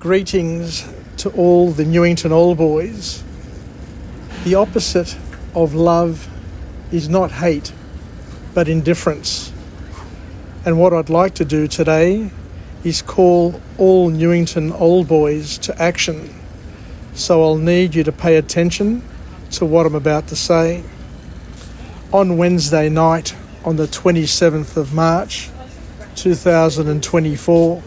Greetings to all the Newington old boys. The opposite of love is not hate, but indifference. And what I'd like to do today is call all Newington old boys to action. So I'll need you to pay attention to what I'm about to say. On Wednesday night, on the 27th of March, 2024,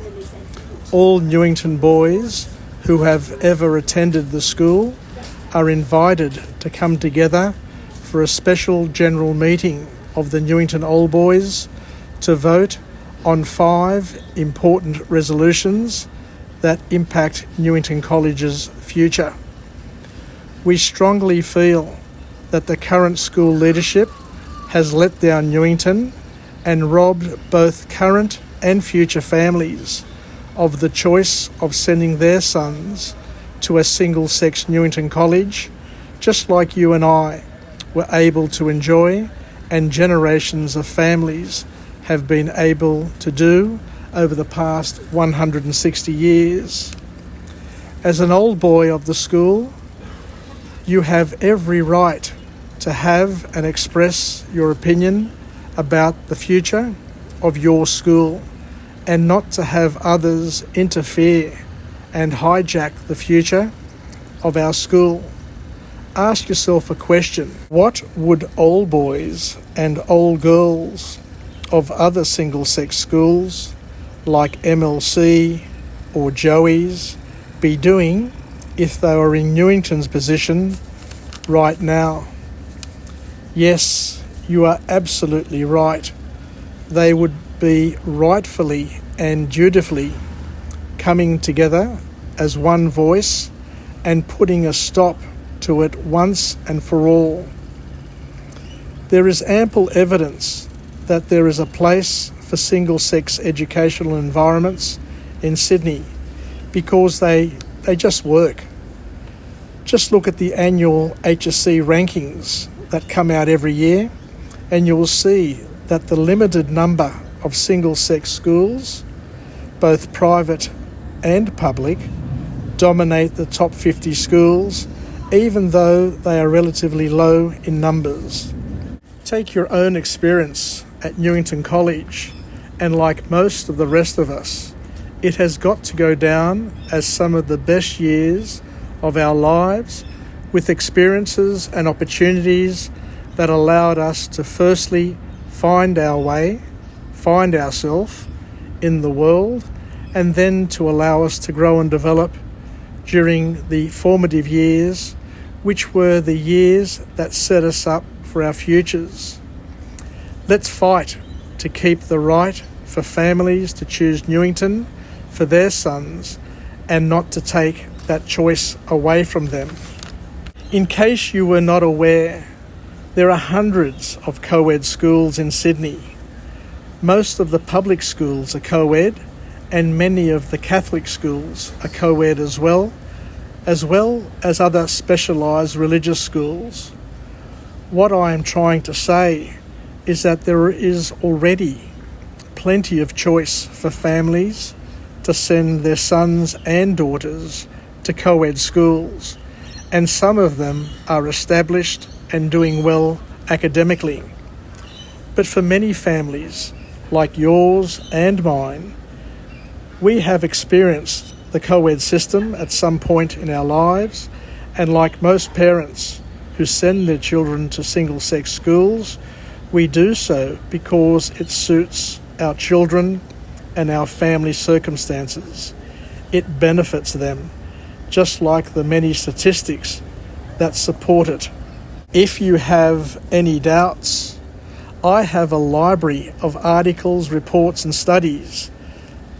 all Newington boys who have ever attended the school are invited to come together for a special general meeting of the Newington Old Boys to vote on 5 important resolutions that impact Newington College's future. We strongly feel that the current school leadership has let down Newington and robbed both current and future families of the choice of sending their sons to a single-sex Newington college, just like you and I were able to enjoy and generations of families have been able to do over the past 160 years. As an old boy of the school, you have every right to have and express your opinion about the future of your school, and not to have others interfere and hijack the future of our school. Ask yourself a question. What would old boys and old girls of other single-sex schools like MLC or Joey's be doing if they were in Newington's position right now? Yes, you are absolutely right. They would be rightfully and dutifully coming together as one voice and putting a stop to it once and for all. There is ample evidence that there is a place for single-sex educational environments in Sydney because they just work. Just look at the annual HSC rankings that come out every year and you will see that the limited number of single-sex schools, both private and public, dominate the top 50 schools, even though they are relatively low in numbers. Take your own experience at Newington College, and like most of the rest of us, it has got to go down as some of the best years of our lives, with experiences and opportunities that allowed us to firstly find our way, find ourselves in the world, and then to allow us to grow and develop during the formative years, which were the years that set us up for our futures. Let's fight to keep the right for families to choose Newington for their sons and not to take that choice away from them. In case you were not aware, there are hundreds of co-ed schools in Sydney. Most of the public schools are co-ed, and many of the Catholic schools are co-ed as well as other specialised religious schools. What I am trying to say is that there is already plenty of choice for families to send their sons and daughters to co-ed schools, and some of them are established and doing well academically. But for many families, like yours and mine, we have experienced the co-ed system at some point in our lives, and like most parents who send their children to single-sex schools, we do so because it suits our children and our family circumstances. It benefits them, just like the many statistics that support it. If you have any doubts, I have a library of articles, reports and studies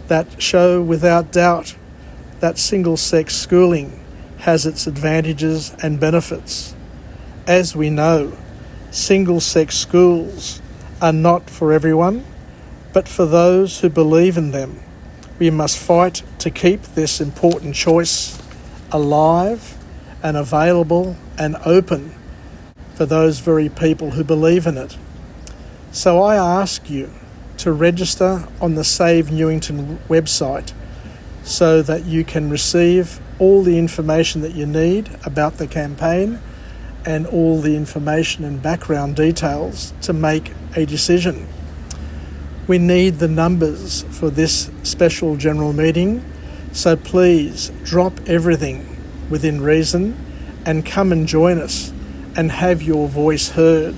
that show without doubt that single-sex schooling has its advantages and benefits. As we know, single-sex schools are not for everyone, but for those who believe in them. We must fight to keep this important choice alive and available and open for those very people who believe in it. So I ask you to register on the Save Newington website so that you can receive all the information that you need about the campaign and all the information and background details to make a decision. We need the numbers for this special general meeting, so please drop everything within reason and come and join us and have your voice heard.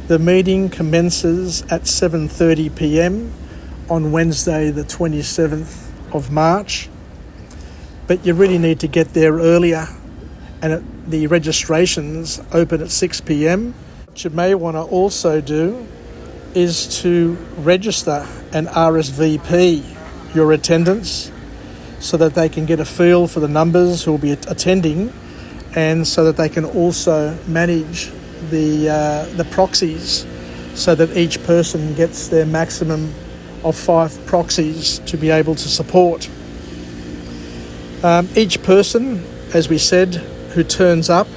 The meeting commences at 7:30 p.m. on Wednesday the 27th of March, but you really need to get there earlier, and the registrations open at 6 p.m. What you may want to also do is to register and RSVP your attendance so that they can get a feel for the numbers who will be attending, and so that they can also manage the proxies so that each person gets their maximum of 5 proxies to be able to support. Each person, as we said, who turns up,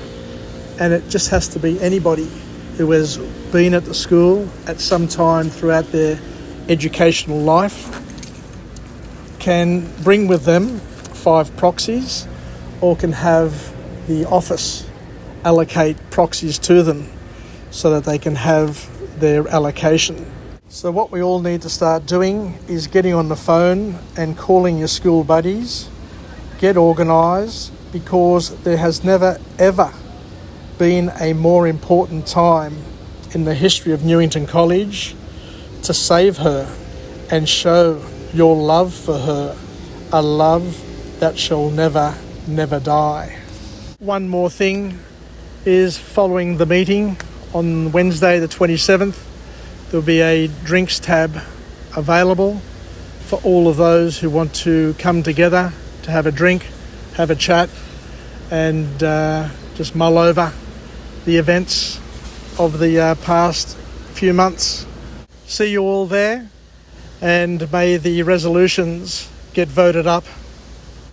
and it just has to be anybody who has been at the school at some time throughout their educational life, can bring with them 5 proxies, or can have the office allocate proxies to them so that they can have their allocation. So what we all need to start doing is getting on the phone and calling your school buddies, get organised, because there has never ever been a more important time in the history of Newington College to save her and show your love for her, a love that shall never, never die. One more thing is, following the meeting on Wednesday the 27th, there'll be a drinks tab available for all of those who want to come together to have a drink, have a chat, and just mull over the events of the past few months. See you all there, and may the resolutions get voted up